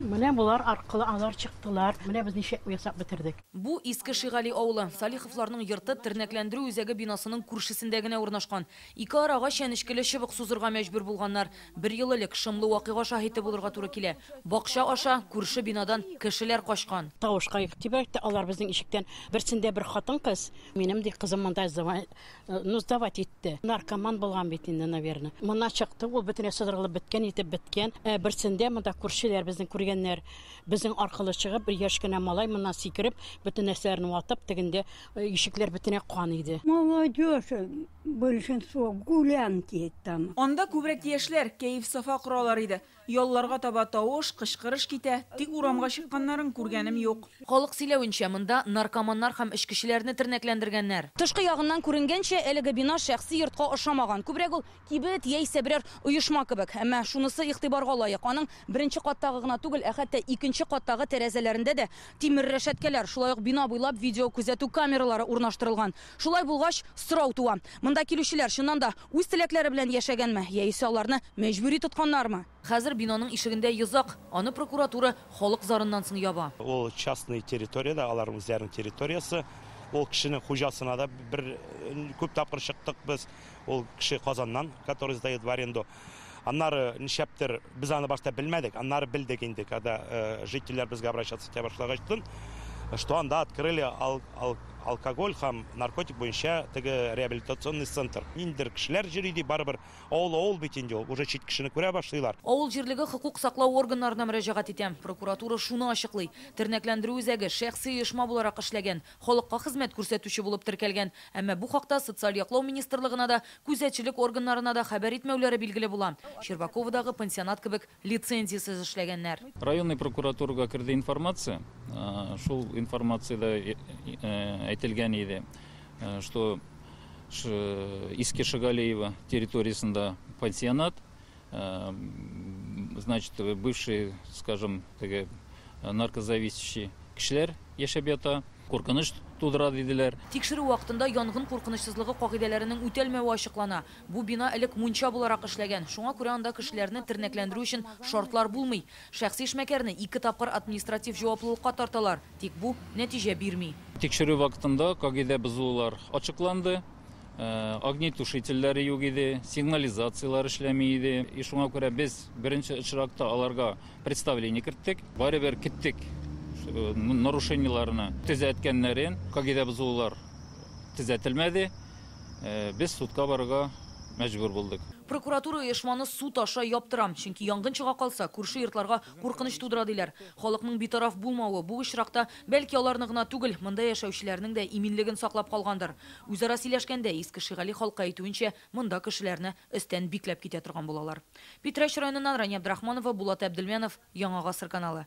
Менә булар аркылы алар чыктылар. Менә без ничек ясап бетердек. Бу Иске Шигали авылы. Салиховларның йорты тернәкләндерү үзәге бинасының күршесендә генә урнашкан. Ике арага чәнечкеле чыбык сузырга мәҗбүр булганнар. Бер ел элек шымлы вакыйга шаһиты булырга туры килә. Бакча аша күрше бинадан кешеләр качкан. Тавышка игътибар алар безнең ишектән берсендә бер хатын кыз. Минем ди кызым монда сдавать итте. Наркоман булган бит инде, наверное. Монда чыкты, ул бөтенләй сыдырылып беткән, итеп беткән. Берсендә монда күршеләр безнең күргәннәр, безнең аркылы чыгып, бер яшь кенә малай моннан сикереп, бөтен нәрсәләрне ватып, тегендә ишекләр бөтенләй куан иде. Молодежь, большинство гулянки там. Анда күбрәк яшьләр кәеф сафа коралар иде. Ялларга таба тавыш, кычкырыш китә. Тик урамга чыкканнарын күргәнем юк. Халык сөйләвенчә, монда наркоманнар һәм эчкечеләрне тернәкләндергәннәр. Тышкы ягыннан күренгәнчә, әлеге бина шәхси йортка ошамаган. Күбрәк ул кибет яисә берәр оешма кебек. Әмма шунысы игътибарга лаек. Аның беренче каттагы гына түгел, хәтта икенче каттагы тәрәзәләрендә дә тимер рәшәткәләр, шулай ук бина буйлап видео күзәтү камералары урнаштырылган. Шулай булгач, сорау туа. Монда килүчеләр чыннан да үз теләкләре белән яшәгәнме, яисә аларны мәҗбүри тотканнармы? Хәзер бинаның ишегендә йозак, аны прокуратура халык зарыннан соң яба. Ол частный территорияда, аларның үзләренең территориясы. Ол кешенең хуҗасына да бер күп тапкыр чыктык без. Ол кеше Казаннан, который сдает в аренду. Аннары нишәптер без аны башта белмәдек, аннары белдек инде, когда жительләр безгә обращаться итә башлагачтын, что анда открыли алкоголь һәм наркотик буенча теге реабилитационный центр. Индер кешеләр җириди барыбер, авыл бит инде, уже чит кешене күрә башлыйлар. Авыл җирлеге хокук саклау органнарына мөрәҗәгать итәм. Прокуратура шуны ачыклый. Тернәкләндерү үзәге шәхси оешма буларак эшләгән, халыкка хезмәт күрсәтүче булып теркәлгән. Әмма бу хакта социаль яклау министрлыгына да, күзәтчелек органнарына да хәбәр итмәүләре билгеле була. Щербаковдагы пансионат кебек лицензиясез эшләгәннәр. Районный прокуратурага керде информация. Шул информациядә әйтелгән иде, что Иске Шигалиева территориясында пансионат, значит, бывший, скажем, наркозависящий кешеләр яшәп ята, куркыныч тудыра диделәр. Тикшерү вакытында янгын куркынычсызлыгы кагыйдәләренең үтәлмәве ачыклана. Бу бина элек мунча буларак эшләгән. Шуңа күрә анда кешеләрне тернәкләндерү өчен шартлар булмый. Шәхси эшмәкәрне 2 тапкыр административ җаваплылыкка тарталар. Тик бу нәтиҗә бирми. Тикшерү вакытында кагыйдә бозулар ачыкланды. Огнетушительләре юк иде, сигнализациялар эшләми иде. Шуңа күрә без беренче очракта аларга представление керттек. Барыбер киттек. Нарушенияларны төзәткәннәрен, кагыйдә бозулар төзәтелмәде. Без судка барырга мәҗбүр булдык. Прокуратура оешманы суд аша яптырам, чөнки янгын чыга калса, күрше йортларга куркыныч тудыра диләр. Халыкның битараф булмавы бу очракта бәлки аларны гына түгел, монда яшәүчеләрнең дә иминлеген саклап калгандыр. Үзара сөйләшкәндә Иске Шигали халкы әйтүенчә, монда кешеләрне өстән бикләп китә торган булалар. Питрәч районыннан Рания Абдрахманова, Булат Әбделмәнов, Яңа Гасыр каналы.